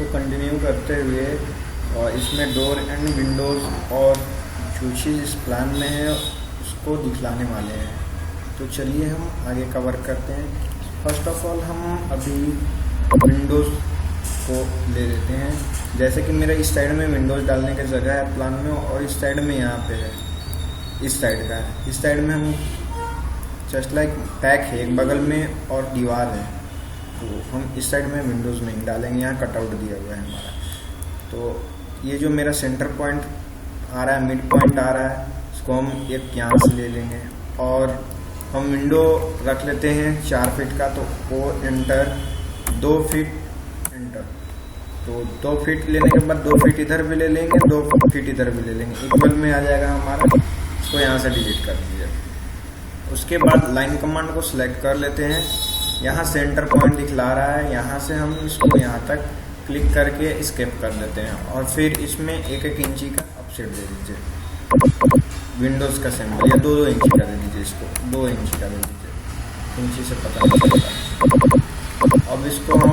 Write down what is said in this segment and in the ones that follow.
इसको कंटिन्यू करते हुए और इसमें डोर एंड विंडोज़ और जो चीज़ इस प्लान में है उसको दिखलाने वाले हैं। तो चलिए हम आगे कवर करते हैं। फर्स्ट ऑफ ऑल हम अभी विंडोज़ को ले लेते हैं। जैसे कि मेरा इस साइड में विंडोज़ डालने की जगह है प्लान में, और इस साइड में यहाँ पे है, इस साइड का है। इस साइड में हम जस्ट लाइक पैक है एक बगल में और दीवार है, तो हम इस साइड में विंडोज़ नहीं डालेंगे, यहाँ कटआउट दिया हुआ है हमारा। तो ये जो मेरा सेंटर पॉइंट आ रहा है, मिड पॉइंट आ रहा है, इसको हम एक यहाँ से ले लेंगे और हम विंडो रख लेते हैं 4 फीट का। तो ओ एंटर 2 फीट एंटर। तो 2 फीट लेने के बाद 2 फीट इधर भी ले लेंगे, 2 फीट इधर भी ले लेंगे, इक्वल में आ जाएगा हमारा। इसको यहाँ से डिलीट कर दीजिए। उसके बाद लाइन कमांड को सिलेक्ट कर लेते हैं। यहाँ सेंटर पॉइंट दिखला रहा है, यहाँ से हम इसको यहाँ तक क्लिक करके एस्केप कर देते हैं और फिर इसमें 1-1 इंची का अपसेट दे दीजिए। विंडोज़ का सिंबल या 2-2 इंची का दे दीजिए, इसको 2 इंची का दे दीजिए, इंची से पता नहीं चलता। अब इसको हम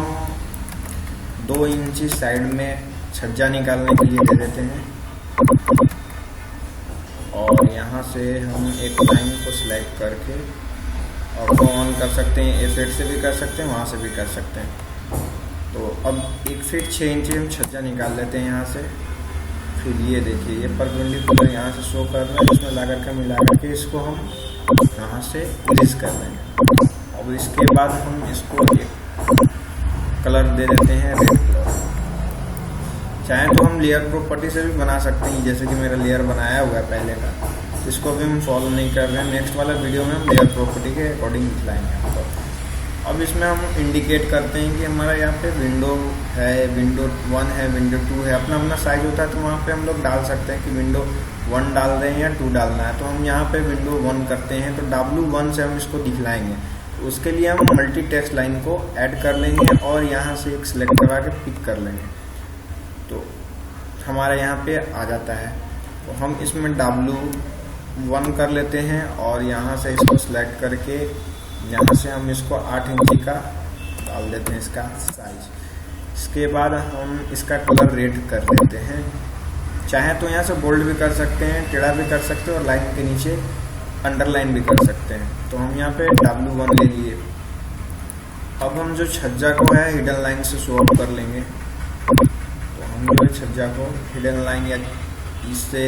2 इंची साइड में छज्जा निकालने के लिए दे देते हैं और यहाँ से हम एक लाइन को सिलेक्ट करके और को ऑन कर सकते हैं। एफेक्ट से भी कर सकते हैं, वहाँ से भी कर सकते हैं। तो अब 1 फीट 6 इंची हम छज्जा निकाल लेते हैं यहाँ से। फिर ये देखिए ये परपेंडिकुलर यहाँ से शो कर रहा है, इसमें ला कर के मिला करके इसको हम यहाँ से इरेज कर लेंगे। अब इसके बाद हम इसको एक कलर दे देते हैं रेड कलर। चाहे तो हम लेयर प्रॉपर्टी से भी बना सकते हैं, जैसे कि मेरा लेयर बनाया हुआ है पहले का, इसको भी हम फॉलो नहीं कर रहे हैं। नेक्स्ट वाला वीडियो में हम लेयर प्रॉपर्टी के अकॉर्डिंग दिखलाएंगे आपको। अब इसमें हम इंडिकेट करते हैं कि हमारा यहाँ पे विंडो है, विंडो 1 है, विंडो 2 है। अपना अपना साइज होता है, तो वहाँ पे हम लोग डाल सकते हैं कि विंडो 1 डाल रहे हैं या 2 डालना है। तो हम यहाँ पे विंडो 1 करते हैं, तो W1 से हम इसको दिखलाएंगे। तो उसके लिए हम मल्टी टेक्स्ट लाइन को ऐड कर लेंगे और यहाँ से एक सिलेक्ट करा के पिक कर लेंगे, तो हमारा यहाँ पे आ जाता है। तो हम इसमें W1 कर लेते हैं और यहाँ से इसको सिलेक्ट करके यहाँ से हम इसको 8 इंची का डाल देते हैं इसका साइज। इसके बाद हम इसका कलर रेड कर लेते हैं। चाहे तो यहाँ से बोल्ड भी कर सकते हैं, टेढ़ा भी कर सकते हैं और लाइन के नीचे अंडरलाइन भी कर सकते हैं। तो हम यहाँ पे W1 ले लिए। अब हम जो छज्जा को है हिडन लाइन से शो ऑफ कर लेंगे। तो हम जो छज्जा को हिडन लाइन या इससे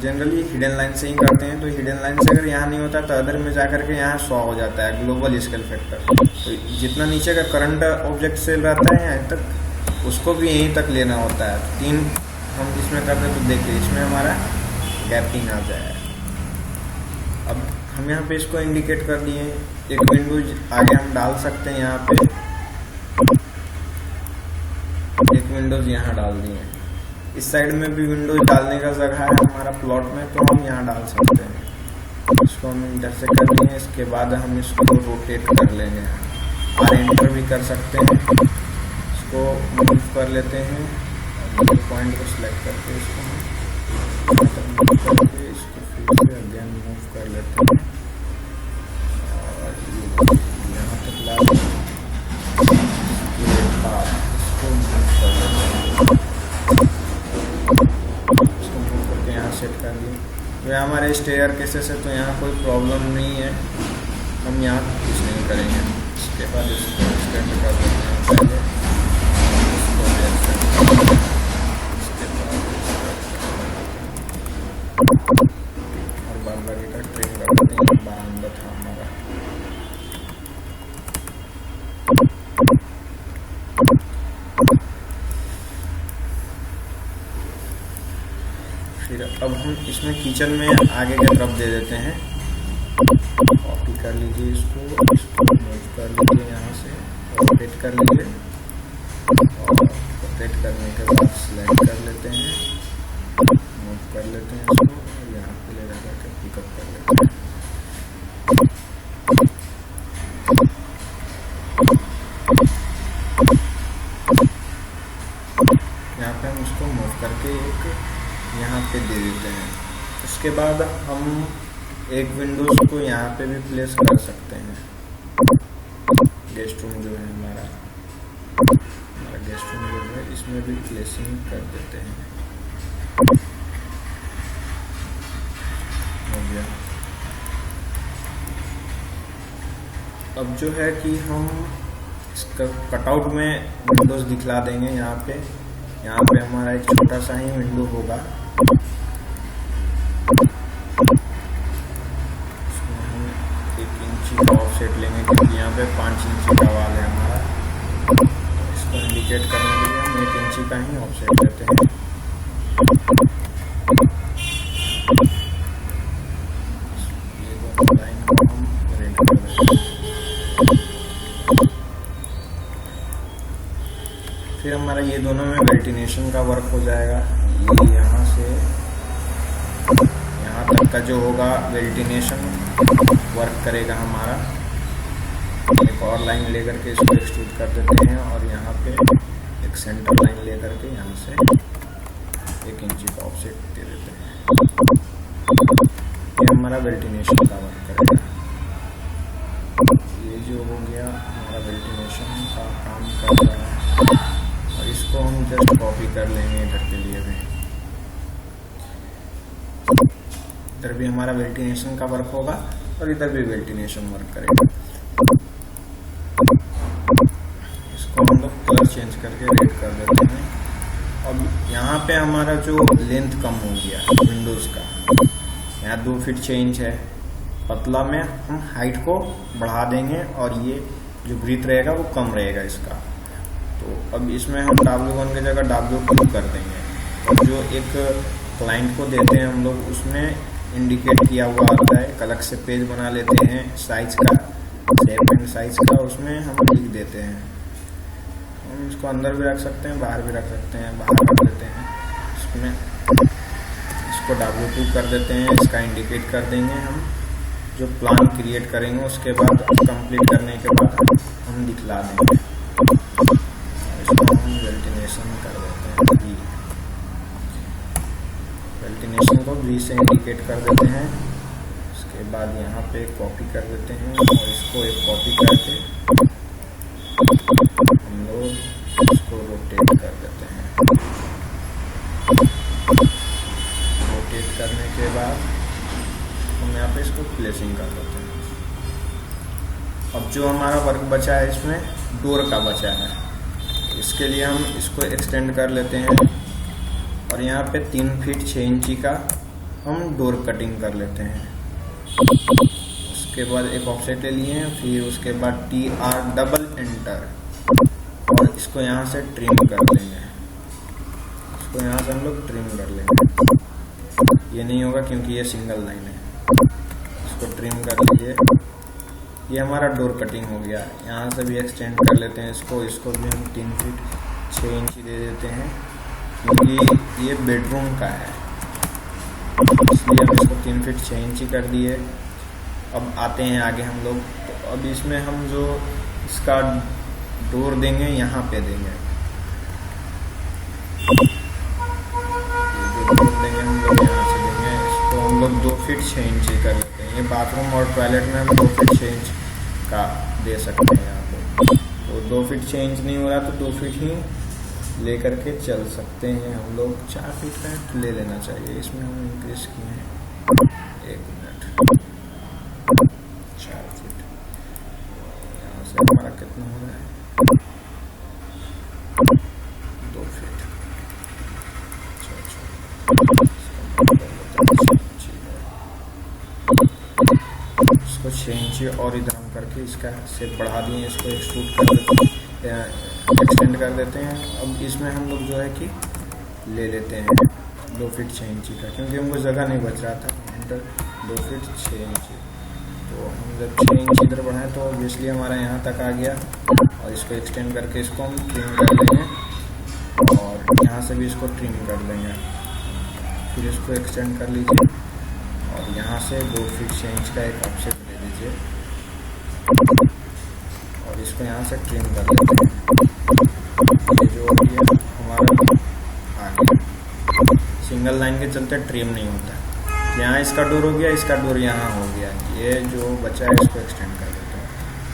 जनरली हिडन लाइन से ही करते हैं। तो हिडन लाइन से अगर यहाँ नहीं होता तो अदर में जाकर के यहाँ 100 हो जाता है, ग्लोबल स्केल फैक्टर। तो जितना नीचे का करंट ऑब्जेक्ट सेल रहता है यहाँ तक, उसको भी यहीं तक लेना होता है। 3 हम इसमें करते हैं, तो देखिए इसमें हमारा गैपिंग आ जाए। अब हम यहाँ पे इसको इंडिकेट कर दिए। एक विंडोज आगे हम डाल सकते हैं, यहाँ पे एक विंडोज यहाँ डाल दिए। इस साइड में भी विंडोज डालने का जगह है हमारा प्लॉट में, तो हम यहाँ डाल सकते हैं। इसको हम इधर से कर लेंगे। इसके बाद हम इसको रोटेट कर लेंगे और एंटर भी कर सकते हैं। इसको मूव कर लेते हैं, पॉइंट को सिलेक्ट करके इसको करके इसको फिर से अगेन मूव कर लेते हैं और यहाँ तक ला दें। इसको मूव कर लेते हैं, सेट कर दिए। तो यहाँ हमारे स्टेयर केसेस है, तो यहाँ कोई प्रॉब्लम नहीं है, हम यहाँ कुछ नहीं करेंगे। इसके बाद इसको एक्सटेंड कर देते हैं पहले, और बार बार का ट्रेन कर देते हैं। बरामदा था हमारा। फिर अब हम इसमें किचन में आगे की तरफ दे देते हैं। कॉपी कर लीजिए, इसको मूव कर लीजिए, यहाँ से रोटेट कर लीजिए और रोटेट करने के बाद सिलेक्ट कर लेते हैं, मूव कर लेते हैं इसको, यहाँ पे ले जा करके पिकअप कर लेते हैं। यहाँ पे हम इसको मूव करके एक यहाँ पे दे देते हैं। उसके बाद हम एक विंडोज को यहाँ पे भी प्लेस कर सकते हैं। गेस्ट रूम जो है हमारा गेस्ट रूम इसमें भी प्लेसिंग कर देते हैं। हो गया। अब जो है कि हम इसका कटआउट में विंडोज दिखला देंगे। यहाँ पे हमारा एक छोटा सा ही विंडो होगा। इसमें हम 1 इंची का ऑफसेट लेंगे क्योंकि यहाँ पे 5 इंची का वाल है हमारा। इसको इंडिकेट करने के लिए हम 1 इंची का ही ऑफसेट लेते हैं। ये दोनों लाइन को हम रेड कर देंगे। फिर हमारा ये दोनों में वेल्टिनेशन का वर्क हो जाएगा। ये यहाँ से यहाँ तक का जो होगा वेल्टिनेशन वर्क करेगा हमारा। एक और लाइन लेकर के इसको एक्सट्रूड कर देते हैं और यहाँ पे एक सेंटर लाइन लेकर के यहाँ से 1 इंची का ऑफसेट दे देते हैं। ये हमारा वेल्टिनेशन का वर्क करेगा। ये जो हो गया हमारा वेल्टिनेशन का काम कर रहा है और इसको हम जस्ट कॉपी कर लेंगे इधर के लिए भी। इधर भी हमारा वेल्टिनेशन का वर्क होगा और इधर भी वेल्टिनेशन वर्क करेगा। इसको हम लोग कलर चेंज करके रेड कर देते हैं। अब यहाँ पे हमारा जो लेंथ कम हो गया विंडोज का, यहाँ 2 फीट 6 इंच है। पतला में हम हाइट को बढ़ा देंगे और ये जो ब्रीथ रहेगा वो कम रहेगा इसका। तो अब इसमें हम W1 की जगह W2 कर देंगे। और जो एक क्लाइंट को देते हैं हम लोग उसमें इंडिकेट किया हुआ आता है, अलग से पेज बना लेते हैं साइज का, शेप एंड साइज का, उसमें हम लिख देते हैं। हम इसको अंदर भी रख सकते हैं, बाहर भी रख सकते हैं। बाहर रख देते हैं इसमें, इसको W2 कर देते हैं। इसका इंडिकेट कर देंगे हम जो प्लान क्रिएट करेंगे उसके बाद कंप्लीट करने के बाद हम दिखला देंगे। इसको हम वेल्टिनेशन कर देते हैं V। वेल्टिनेशन को V से इंडिकेट कर देते हैं। उसके बाद यहाँ पे कॉपी कर देते हैं और इसको एक कॉपी करके हम लोग इसको रोटेट कर देते हैं। रोटेट करने के बाद हम यहाँ पे इसको प्लेसिंग कर देते हैं। अब जो हमारा वर्क बचा है इसमें डोर का बचा है, इसके लिए हम इसको एक्सटेंड कर लेते हैं और यहाँ पे 3 फीट 6 इंची का हम डोर कटिंग कर लेते हैं। उसके बाद एक ऑफसेट ले लिए हैं, फिर उसके बाद TR डबल एंटर और इसको यहाँ से ट्रिम कर लेंगे। इसको यहाँ से हम लोग ट्रिम कर लेंगे। ये नहीं होगा क्योंकि ये सिंगल लाइन है। इसको ट्रिम कर लीजिए। ये हमारा डोर कटिंग हो गया। यहाँ से भी एक्सटेंड कर लेते हैं इसको भी हम 3 फीट 6 इंची दे देते हैं क्योंकि ये बेडरूम का है, इसलिए हम इसको 3 फीट 6 इंची कर दिए। अब आते हैं आगे हम लोग। तो अब इसमें हम जो इसका डोर देंगे यहाँ पे देंगे। ये जो डोर देंगे हम लोग यहाँ से देंगे। इसको हम लोग 2 फीट 6 इंची कर लेते हैं। ये बाथरूम और टॉयलेट में हम 2 फीट 6 इंच का दे सकते हैं यहाँ पे। तो 2 फीट 6 इंच नहीं हो रहा तो 2 फीट ही ले करके चल सकते हैं हम लोग। 4 फीट का ले लेना चाहिए। इसमें हम इंक्रीज किए हैं 1 मिनट। 4 फीट यहाँ से हमारा कितना हो रहा है 2 फीट। इसको 6 इंची और इधर हम करके इसका शेप बढ़ा दिए। इसको एक्सट्रूड कर देते हैं, एक्सटेंड कर देते हैं। अब इसमें हम लोग जो है कि ले लेते हैं 2 फीट 6 इंची का, क्योंकि हमको जगह नहीं बच रहा था। 2 फीट 6 इंची, तो हम जब 6 इंची इधर बढ़ाएं तो ऑब्वियसली हमारा यहाँ तक आ गया। और इसको एक्सटेंड करके इसको हम ट्रिम कर लेंगे और यहाँ से भी इसको ट्रिम कर लेंगे। फिर इसको एक्सटेंड कर लीजिए और यहाँ से 2 फीट 6 इंच का एक ऑफसेट दे दीजिए और इसको यहाँ से ट्रिम कर लेते हैं। ये जो हो गया हमारा आ गया। सिंगल लाइन के चलते ट्रिम नहीं होता। यहाँ इसका डोर हो गया, इसका डोर यहाँ हो गया। ये जो बचा है इसको एक्सटेंड कर देते हैं।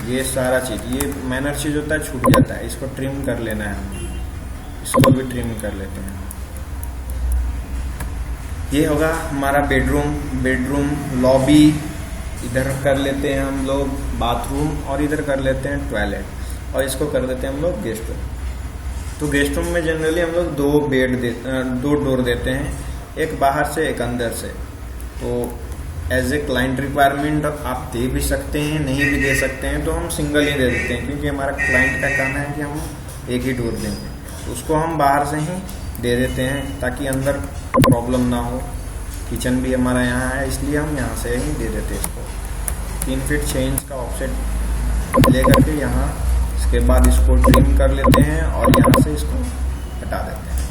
ये सारा चीज़, ये माइनर चीज़ होता है, छूट जाता है। इसको ट्रिम कर लेना है हमें। इसको भी ट्रिम कर लेते हैं। ये होगा हमारा बेडरूम लॉबी, इधर कर लेते हैं हम लोग बाथरूम, और इधर कर लेते हैं टॉयलेट, और इसको कर देते हैं हम लोग गेस्ट रूम। तो गेस्ट रूम में जनरली हम लोग दो डोर देते हैं, एक बाहर से एक अंदर से। तो एज ए क्लाइंट रिक्वायरमेंट आप दे भी सकते हैं, नहीं भी दे सकते हैं, तो हम सिंगल ही दे देते हैं, क्योंकि हमारा क्लाइंट का कहना है कि हम एक ही डोर देंगे। तो उसको हम बाहर से ही दे देते हैं ताकि अंदर प्रॉब्लम ना हो। किचन भी हमारा यहाँ है, इसलिए हम यहाँ से ही दे देते हैं इसको। 3 फीट 6 इंच का ऑफसेट ले करके यहाँ, इसके बाद इसको ट्रिम कर लेते हैं और यहाँ से इसको हटा देते हैं।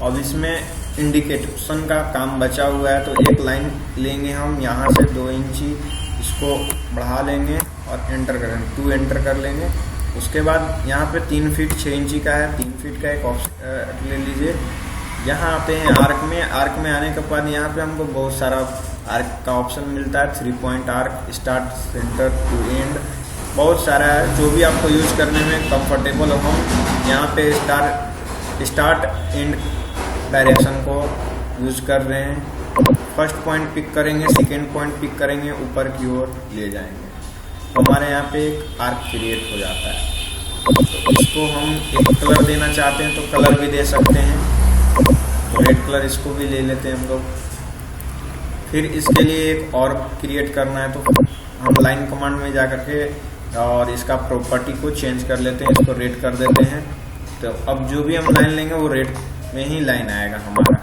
अब इसमें इंडिकेशन का काम बचा हुआ है, तो एक लाइन लेंगे हम यहाँ से 2 इंची, इसको बढ़ा लेंगे और एंटर करेंगे, 2 एंटर कर लेंगे। उसके बाद यहाँ पे 3 फीट 6 इंची का है, 3 फीट का एक ऑप्शन ले लीजिए। यहाँ आते हैं आर्क में आने के बाद यहाँ पे हमको बहुत सारा आर्क का ऑप्शन मिलता है। 3 point arc, start, centre to end, बहुत सारा है। जो भी आपको यूज करने में कंफर्टेबल हो, हम यहाँ पे स्टार्ट एंड डायरेक्शन को यूज कर रहे हैं। फर्स्ट पॉइंट पिक करेंगे, सेकेंड पॉइंट पिक करेंगे, ऊपर की ओर ले जाएंगे, तो हमारे यहाँ पे एक आर्क क्रिएट हो जाता है। तो इसको हम एक कलर देना चाहते हैं तो कलर भी दे सकते हैं, तो रेड कलर इसको भी ले लेते हैं हम लोग। फिर इसके लिए एक और क्रिएट करना है, तो हम लाइन कमांड में जा करके और इसका प्रॉपर्टी को चेंज कर लेते हैं, इसको रेड कर देते हैं। तो अब जो भी हम लाइन लेंगे वो रेड में ही लाइन आएगा हमारा।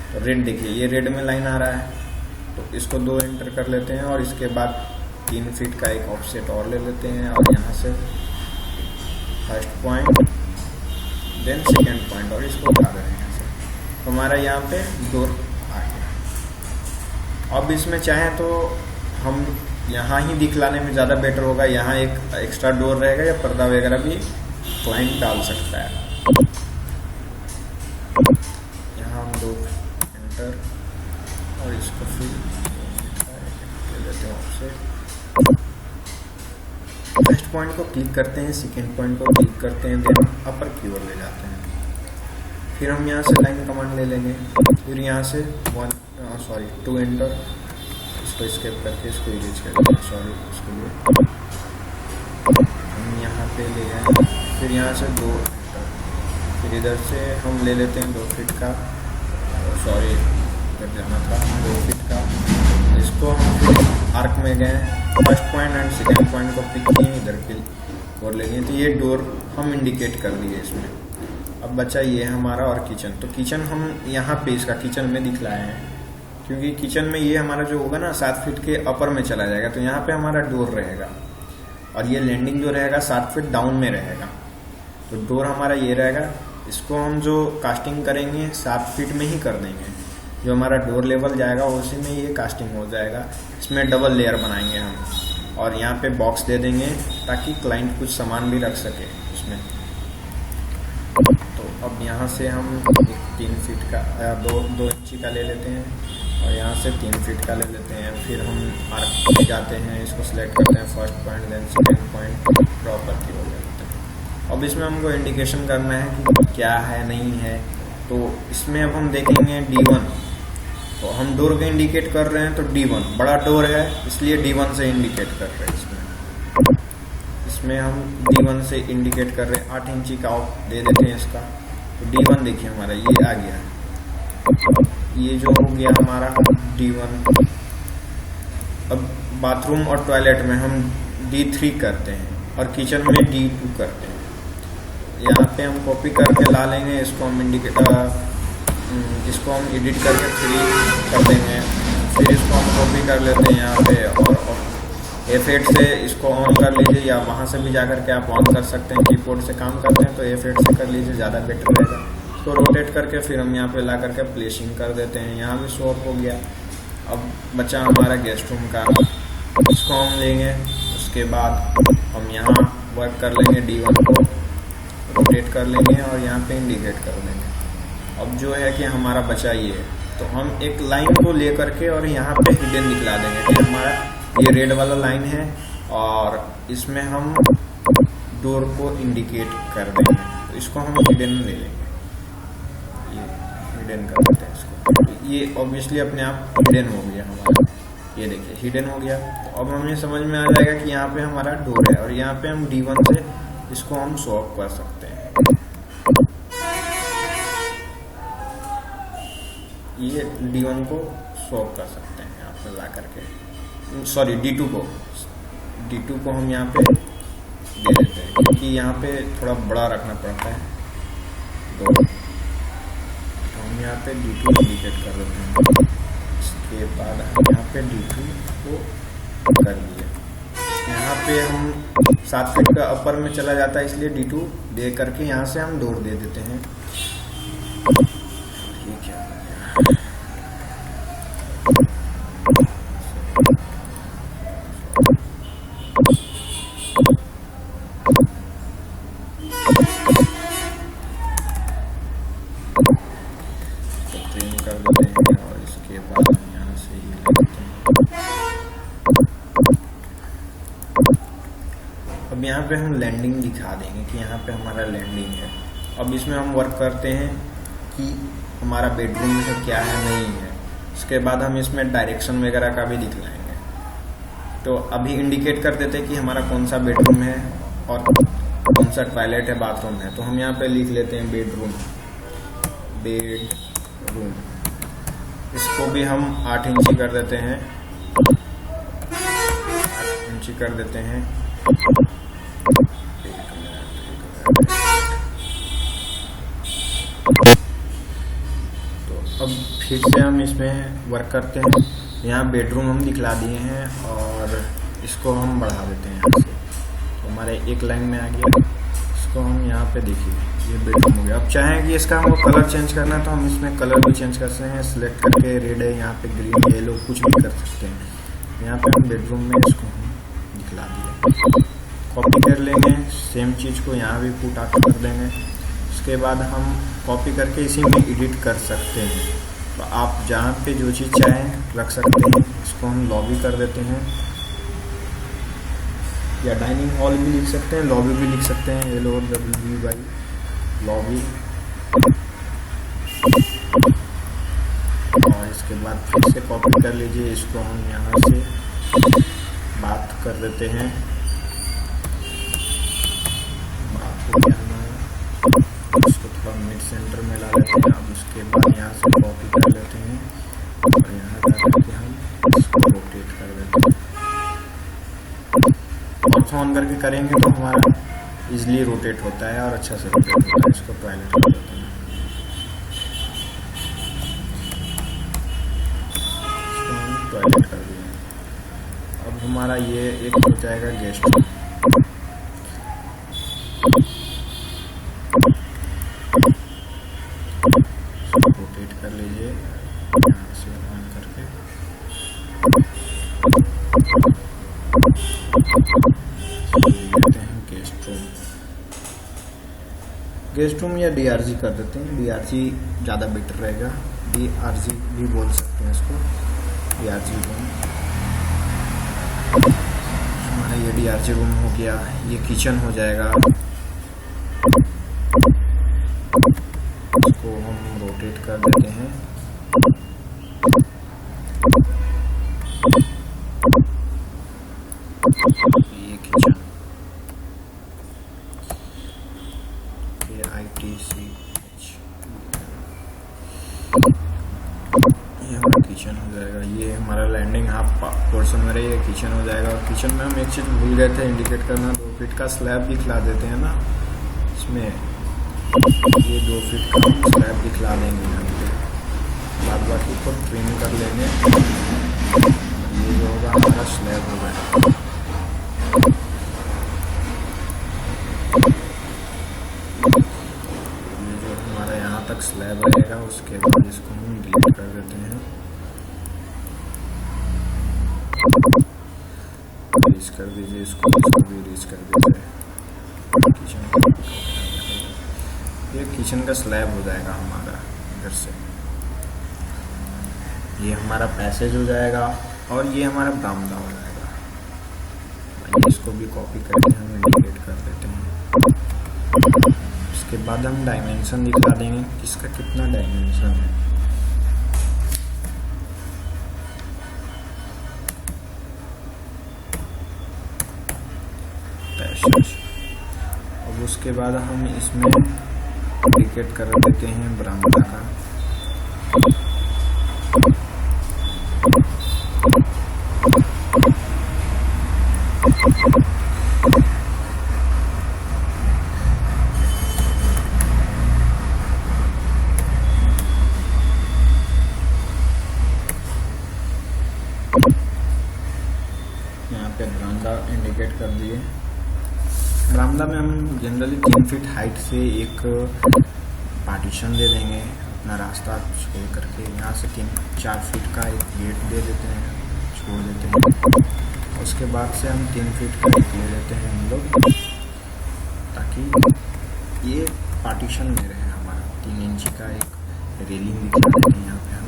तो रेड देखिए, ये रेड में लाइन आ रहा है, तो इसको 2 एंटर कर लेते हैं और इसके बाद 3 फीट का एक ऑफसेट और ले लेते हैं, और यहाँ से first point then second point, और इसको उठा देते हैं। तो हमारा यहाँ पे डोर आ गया। अब इसमें चाहें तो हम यहाँ ही दिखलाने में ज़्यादा बेटर होगा, यहाँ एक एक्स्ट्रा डोर रहेगा या पर्दा वगैरह भी क्लाइंट डाल सकता है। यहाँ हम 2 एंटर और इसको फिर ले लेते हैं ऑफसेट। फर्स्ट पॉइंट को क्लिक करते हैं, सेकेंड पॉइंट को क्लिक करते हैं, देन अपर की ओर ले जाते हैं। फिर हम यहाँ से लाइन कमांड ले लेंगे, फिर यहाँ से 2 एंटर, इसको स्केप करके इसको इरेज कर देंगे, इसके लिए हम यहाँ पे ले आए। फिर यहाँ से 2 एंटर, फिर इधर से हम ले लेते हैं 2 फीट का, इधर जाना था 2 फीट का। इसको हम फिर आर्क में गए, first point and second point को पिक किए, इधर की ओर ले गए। तो ये डोर हम इंडिकेट कर दिए इसमें। अब बचा ये हमारा और किचन। तो किचन हम यहाँ पे इसका किचन में दिखलाए हैं, क्योंकि किचन में ये हमारा जो होगा ना 7 फीट के अपर में चला जाएगा, तो यहाँ पे हमारा डोर रहेगा, और ये लैंडिंग जो रहेगा 7 फीट डाउन में रहेगा। तो डोर हमारा ये रहेगा, इसको हम जो कास्टिंग करेंगे 7 फीट में ही कर देंगे। जो हमारा डोर लेवल जाएगा उसी में ये कास्टिंग हो जाएगा। इसमें डबल लेयर बनाएंगे हम, और यहाँ पे बॉक्स दे देंगे ताकि क्लाइंट कुछ सामान भी रख सके उसमें। तो अब यहाँ से हम 3 फीट का 2 इंची का ले लेते हैं, और यहाँ से 3 फीट का ले लेते हैं। फिर हम आर्क में जाते हैं, इसको सिलेक्ट करते हैं, first point then second point, proper की ओर लेते हैं। अब इसमें हमको इंडिकेशन करना है कि क्या है नहीं है। तो इसमें अब हम देखेंगे D1, तो हम डोर को इंडिकेट कर रहे हैं, तो D1 बड़ा डोर है इसलिए D1 से इंडिकेट कर रहे हैं। इसमें हम D1 से इंडिकेट कर रहे हैं, 8 इंची का ऑफ दे देते हैं इसका। तो D1 देखिए हमारा ये आ गया, ये जो हो गया हमारा D1। अब बाथरूम और टॉयलेट में हम D3 करते हैं, और किचन में D2 करते हैं। यहाँ पे हम कॉपी करके ला लेंगे, इसको हम इसको हम एडिट करके 3 कर देंगे। फिर इसको हम कॉपी कर लेते हैं यहाँ पे, और F8 से इसको ऑन कर लीजिए, या वहाँ से भी जाकर के आप ऑन कर सकते हैं। कीबोर्ड से काम करते हैं तो F8 से कर लीजिए, ज़्यादा बेटर रहेगा। इसको रोटेट करके फिर हम यहाँ पे ला करके प्लेसिंग कर देते हैं। यहाँ भी शो अप हो गया। अब बचा हमारा गेस्ट रूम का, इसको हम लेंगे, उसके बाद हम यहाँ वर्क कर लेंगे, D1 को रोटेट कर लेंगे और यहाँ पे इंडिकेट कर देंगे। अब जो है कि हमारा बचा ये, तो हम एक लाइन को ले करके और यहाँ पे हिडन दिखला देंगे कि हमारा ये रेड वाला लाइन है, और इसमें हम डोर को इंडिकेट कर देंगे। तो इसको हम हिडन ले लेंगे, ये हिडन कर देते हैं इसको। ये ऑब्वियसली अपने आप हिडन हो गया हमारा, ये देखिए हिडन हो गया। तो अब हमें समझ में आ जाएगा कि यहाँ पे हमारा डोर है और यहाँ पे हम D1 से इसको हम स्वैप कर सकते हैं। ये D1 को स्वैप कर सकते हैं यहाँ पे ला करके, सॉरी D2 को हम यहाँ पे दे देते हैं, क्योंकि यहाँ पे थोड़ा बड़ा रखना पड़ता है डोर। तो हम यहाँ पे D2 इंडिकेट कर देते हैं। इसके बाद हम यहाँ पे D2 को कर दिए। यहाँ पे हम 7 फीट का अपर में चला जाता है, इसलिए D2 दे करके यहाँ से हम डोर दे देते हैं। ये क्या कर देते हैं और इसके बाद यहाँ से ही लेते हैं। अब यहाँ पे हम लैंडिंग दिखा देंगे कि यहाँ पे हमारा लैंडिंग है। अब इसमें हम वर्क करते हैं कि हमारा बेडरूम में क्या है नहीं है। उसके बाद हम इसमें डायरेक्शन वगैरह का भी दिखलाएंगे। तो अभी इंडिकेट कर देते हैं कि हमारा कौन सा बेडरूम है और कौन सा टॉयलेट है, बाथरूम है। तो हम यहाँ पे लिख लेते हैं बेडरूम। इसको भी हम 8 इंची कर देते हैं, 8 इंची कर देते हैं। तो अब फिर से हम इसमें वर्क करते हैं। यहाँ बेडरूम हम दिखला दिए हैं और इसको हम बढ़ा देते हैं यहाँ से। तो हमारे एक लाइन में आ गया। इसको हम यहाँ पे देखिए, ये बेडरूम हो गया। अब चाहें कि इसका हमको कलर चेंज करना है तो हम इसमें कलर भी चेंज कर सकते हैं। सिलेक्ट करके रेड है, यहाँ पे ग्रीन, येलो, कुछ भी कर सकते हैं। यहाँ पे हम बेडरूम में इसको हम दिखला दिए। कॉपी कर लेंगे सेम चीज़ को, यहाँ भी पुट आके कर देंगे। उसके बाद हम कॉपी करके इसी में एडिट कर सकते हैं। तो आप जहाँ पे जो चीज़ चाहें रख सकते हैं। इसको हम लॉबी कर देते हैं, या डाइनिंग हॉल भी लिख सकते हैं, लॉबी भी लिख सकते हैं, LOWBY लॉबी। और इसके बाद फिर से कॉपी कर लीजिए। इसको हम यहाँ से बात कर देते हैं, बात हो गया हमारा। इसको थोड़ा मिड सेंटर में ला लेते हैं। अब उसके बाद यहाँ से कॉपी कर लेते हैं और यहाँ जा करके हम इसको रोटेट कर देते हैं। ऑन करके करेंगे तो हमारा इजीली रोटेट होता है और अच्छा से रोटेट होता है। इसको टॉयलेट कर देते हैं, इसको हम टॉयलेट कर दिए। अब हमारा ये एक हो जाएगा गेस्ट रूम। रोटेट कर लीजिए यहाँ से ऑन करके। गेस्ट रूम या DRG कर देते हैं। DRG ज़्यादा बेटर रहेगा, DRG भी बोल सकते हैं इसको, DRG रूम। हमारा ये DRG रूम हो गया। ये किचन हो जाएगा। इसको हम रोटेट कर देते हैं। ये किचन, ये हमारा किचन हो जाएगा। ये हमारा लैंडिंग हाफ पोर्शन में ये किचन हो जाएगा। और किचन में हम एक चीज़ भूल गए थे इंडिकेट करना, 2 फीट का स्लैब दिखला देते हैं ना इसमें। ये 2 फीट का स्लैब दिखला देंगे यहाँ पे, बाद बाकी को ट्रिम कर लेंगे। ये जो होगा हमारा स्लैब होगा। तक स्लैब रहेगा। उसके बाद इसको हम डिलीट कर देते हैं, रीच कर दीजिए। इसको भी रीच कर दीजिए। ये किचन का स्लैब हो जाएगा हमारा इधर से। ये हमारा पैसेज हो जाएगा और ये हमारा बरामदा हो जाएगा। इसको भी कॉपी करके हम डिलीट कर देते हैं। उसके बाद हम डायमेंशन दिखा देंगे किसका कितना डायमेंशन है। अब उसके बाद हम इसमें इंडिकेट कर देते हैं बरामदा का। यहाँ पे बरामदा इंडिकेट कर दिए। बरामदा में हम जनरली 3 फीट हाइट से एक पार्टीशन दे देंगे अपना रास्ता छोड़ करके। यहाँ से 3-4 फीट का एक गेट दे देते हैं, छोड़ देते हैं। उसके बाद से हम 3 फीट का एक ले लेते हैं हम लोग, ताकि ये पार्टीशन में रहे हमारा। 3 इंच का एक रेलिंग दिखा देते हैं यहाँ पे हम।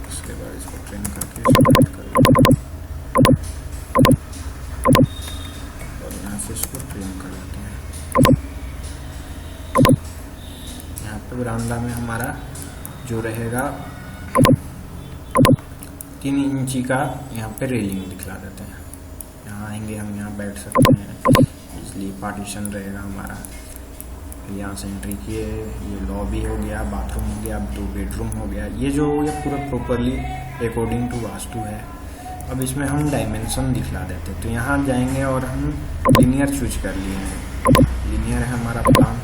उसके बाद इसको ट्रिम करके और यहाँ से इसको ट्रिम कर लेते हैं। यहाँ पे बरामदा में हमारा जो रहेगा 3 इंची का यहाँ पे रेलिंग दिखला देते हैं। यहाँ आएंगे हम, यहाँ बैठ सकते हैं, इसलिए पार्टीशन रहेगा हमारा। यहाँ से एंट्री किए, ये लॉबी हो गया, बाथरूम हो गया, 2 बेडरूम हो गया। ये जो हो गया पूरा प्रॉपरली अकॉर्डिंग टू वास्तु है। अब इसमें हम डायमेंशन दिखला देते हैं। तो यहाँ जाएंगे और हम लीनियर चूज कर लिए हैं। लीनियर है हमारा प्लान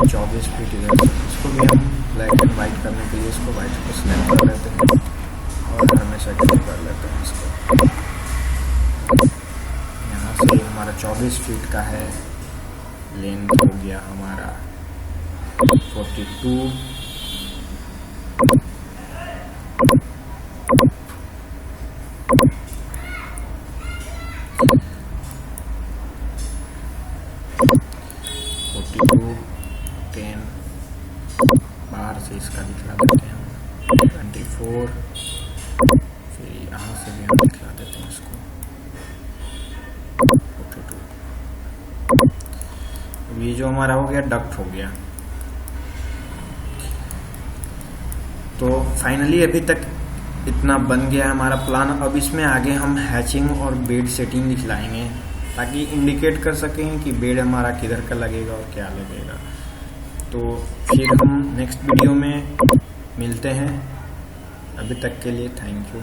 24 फीट इधर। इसको भी हम ब्लैक एंड वाइट करने के लिए इसको वाइट को सिलेक्ट कर लेते हैं और हमेशा क्लिक कर लेते हैं इसको। यहाँ से हमारा 24 फीट का है। लेंथ हो गया हमारा 42। बाहर से इसका दिखला देते हैं हम 24। फिर यहाँ से भी हम दिखला देते हैं इसको 42। ये जो हमारा हो गया डक्ट हो गया। तो फाइनली अभी तक इतना बन गया हमारा प्लान। अब इसमें आगे हम हैचिंग और बेड सेटिंग दिखलाएंगे, ताकि इंडिकेट कर सकें कि बेड हमारा किधर का लगेगा और क्या लगेगा। तो फिर हम नेक्स्ट वीडियो में मिलते हैं। अभी तक के लिए थैंक यू।